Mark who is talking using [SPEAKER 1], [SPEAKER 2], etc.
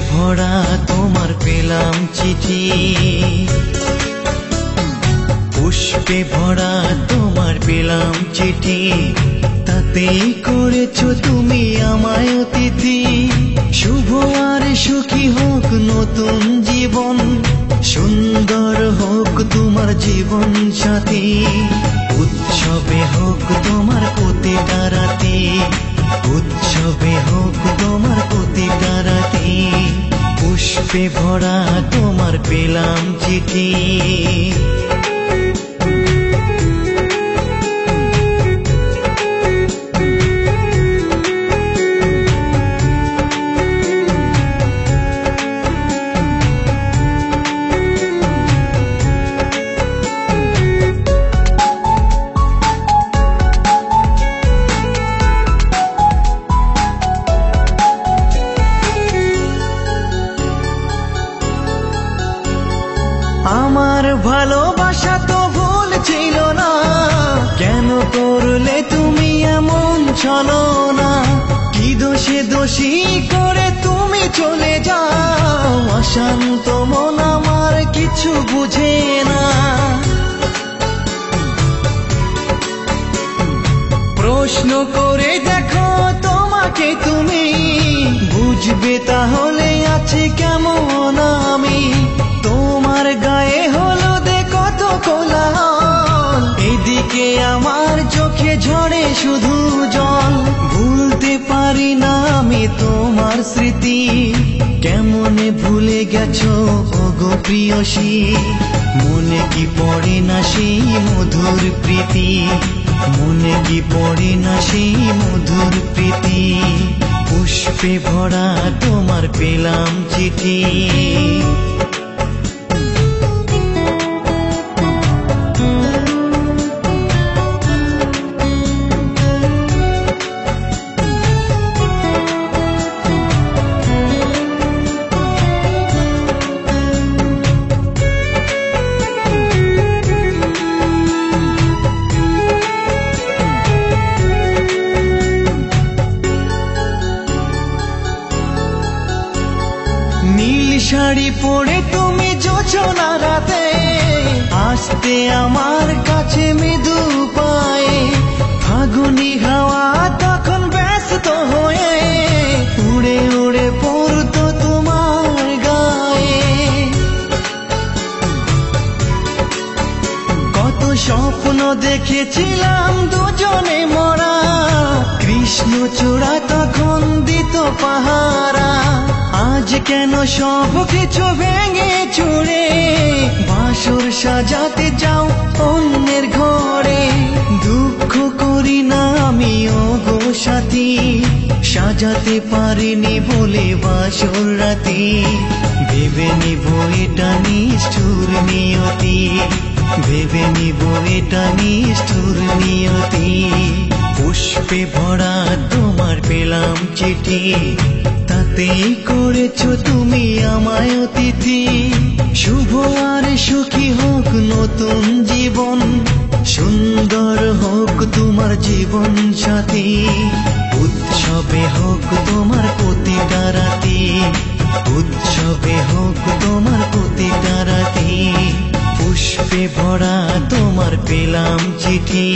[SPEAKER 1] ভরা তোমার পেলাম চিঠি, পুষ্পে ভরা তোমার পেলাম চিঠি, তাতেই করেছো তুমি আমায় অতিথি। শুভ আর সুখী হোক নতুন জীবন, সুন্দর হোক তোমার জীবন সাথী। উৎসবে হোক তোমার প্রতিটা রাতি, উৎসবে হোক তোমার প্রতিটা রাতি। পুষ্পে ভরা তোমার পেলাম চিঠি। আমার ভালোবাসা তো ভুল ছিল না, কেন করলে তুমি এমন ছলনা? কি দোষে দোষী করে তুমি চলে যাও, অশান্ত মন আমার কিছু বুঝে না। প্রশ্ন করে দেখো তোমাকে তুমি, বুঝবে তাহলে আছে কেমন আমি। তোমার গায়ে হলুদে কত কোলাহল, এদিকে আমার চোখে ঝরে শুধু জল। ভুলতে পারি না আমি তোমার স্মৃতি, কেমনে ভুলে গেছো ওগো প্রিয়সী। মনে কি পড়ে না সেই মধুর প্রীতি, মনে কি পড়ে না সেই মধুর প্রীতি। পুষ্পে ভরা তোমার পেলাম চিঠি। নীল শাড়ি পরে তুমি জোছনা রাতে আসতে আমার কাছে মৃদু পায়ে। ফাগুনি হাওয়া তখন ব্যস্ত হয়ে উড়ে উড়ে পড়তো তোমার গায়ে। কত স্বপ্ন দেখেছিলাম দুজনে মরা, কৃষ্ণচূড়া তখন দিত পাহারা। আজ কেন সব কিছু ভেঙে চুরে বাসর সাজাতে যাও অন্যের ঘরে? দুঃখ করি না আমি ওগো সাথী, সাজাতে পারিনি বলে বাসর রাতি। ভেবে নিব এটা নিষ্ঠুর নিয়তি, ভেবে নিব এটা নিষ্ঠুর নিয়তি। পুষ্পে ভরা তোমার পেলাম চিঠি, তাতেই করেছো তুমি আমায় অতিথি। শুভ আর সুখী হোক নতুন জীবন, সুন্দর হোক তোমার জীবন সাথী। উৎসবে হোক তোমার প্রতিটা রাতি, উৎসবে হোক তোমার প্রতিটা রাতি। পুষ্পে ভরা তোমার পেলাম চিঠি।